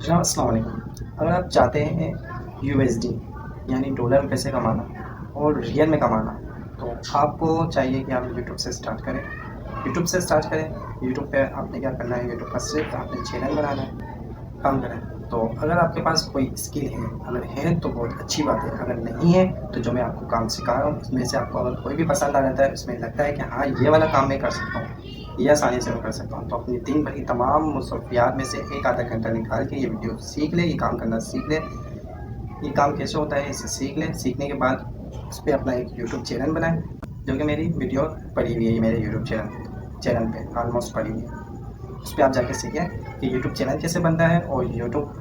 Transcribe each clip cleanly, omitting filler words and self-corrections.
जनाब अस्सलाम वालेकुम। अगर आप चाहते हैं यूएसडी यानी डॉलर में पैसे कमाना और रियल में कमाना, तो आपको चाहिए कि आप यूट्यूब से स्टार्ट करें। यूट्यूब से स्टार्ट करें। यूट्यूब पे आपने क्या करना है, यूट्यूब पर सिर्फ आपने चैनल बनाना है, काम करें। तो अगर आपके पास कोई स्किल है, अगर है तो बहुत अच्छी बात है, अगर नहीं है तो जो मैं आपको काम सिखा रहा हूँ उसमें से आपको अगर कोई भी पसंद आ जाता है, उसमें लगता है कि हाँ ये वाला काम मैं कर सकता हूँ, ये आसानी से मैं कर सकता हूँ, तो अपनी दिन भर की तमाम मुसरफियात में से एक आधा घंटा निकाल के ये वीडियो सीख ले, ये काम करना सीख ले, ये काम कैसे होता है इसे सीख लें। सीखने के बाद उस पर अपना एक यूट्यूब चैनल बनाएं, जो कि मेरी वीडियो पड़ी हुई है मेरे यूट्यूब चैनल पे ऑलमोस्ट पड़ी हुई है। उस पर आप जाके सीखें कि यूट्यूब चैनल कैसे बनता है और यूट्यूब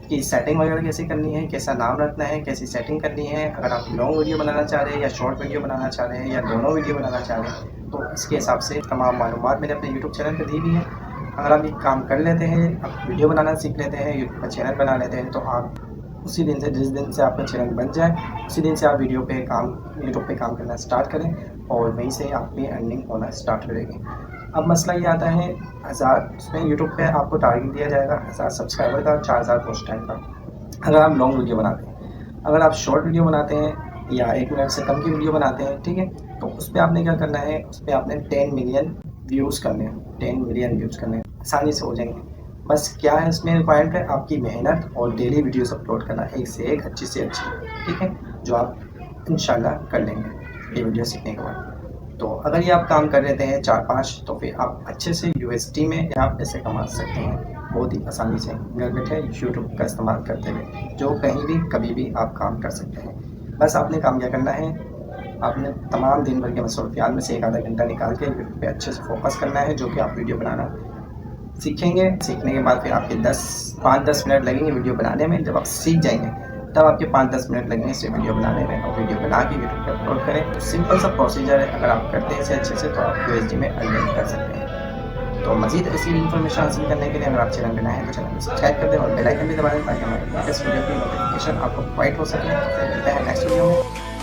की सेटिंग वगैरह कैसे करनी है, कैसा नाम रखना है, कैसी सेटिंग करनी है। अगर आप लॉन्ग वीडियो बनाना चाह रहे हैं या शॉर्ट वीडियो बनाना चाह रहे हैं या दोनों वीडियो बनाना चाह रहे हैं, तो इसके हिसाब से तमाम मालूमात मैंने अपने यूट्यूब चैनल पर दी हुई है। अगर आप ये काम कर लेते हैं, आप वीडियो बनाना सीख लेते हैं, यूट्यूब का चैनल बना लेते हैं, तो आप उसी दिन से, जिस दिन से आपका चैनल बन जाए, उसी दिन से आप यूट्यूब पे काम करना स्टार्ट करें और वहीं से आपकी अर्निंग होना स्टार्ट करेगी। अब मसला ये आता है 1000, उसमें यूट्यूब पे आपको टारगेट दिया जाएगा 1000 सब्सक्राइबर का, 4000 वॉच टाइम का। अगर आप लॉन्ग वीडियो बनाते हैं, अगर आप शॉर्ट वीडियो बनाते हैं या 1 मिनट से कम की वीडियो बनाते हैं, ठीक है, तो उस पर आपने क्या करना है, उस पर आपने 10 मिलियन व्यूज़ करने हैं, 10 मिलियन व्यूज़ करने हैं, आसानी से हो जाएंगे। बस क्या है इसमें रिक्वायर्ड है, आपकी मेहनत और डेली वीडियोस अपलोड करना, एक से एक, अच्छी से अच्छी, ठीक है, जो आप इंशाल्लाह कर लेंगे ये वीडियो सीखने के बाद। तो अगर ये आप काम कर लेते हैं 4-5, तो फिर आप अच्छे से यूएसडी में आप पैसे कमा सकते हैं बहुत ही आसानी से, घर बैठे यूट्यूब का इस्तेमाल करते हुए, जो कहीं भी कभी भी आप काम कर सकते हैं। बस आपने काम क्या करना है, आपने तमाम दिन भर के मसरूफियात में से एक आधा घंटा निकाल के यूट्यूब पे अच्छे से फोकस करना है, जो कि आप वीडियो बनाना सीखेंगे। सीखने के बाद फिर आपके 5-10 मिनट लगेंगे वीडियो बनाने में। जब आप सीख जाएंगे तब आपके 5-10 मिनट लगेंगे इसे वीडियो बनाने में, और वीडियो बना के यूट्यूब पर अपलोड करें। तो सिंपल सा प्रोसीजर है, अगर आप करते हैं इसे अच्छे से तो आप यूएसडी में अर्निंग कर सकते हैं। तो मज़ीद ऐसी इन्फॉर्मेशन हासिल करने के लिए अगर आप चैनल बनाए हैं तो चैनल को सब्सक्राइब कर दें और बेल आइकन भी दबा दें, ताकि हमारे लेटेस्ट वीडियो की नोटिफिकेशन आपको प्रोवाइड हो सके। तो फिर मिलते हैं नेक्स्ट वीडियो में।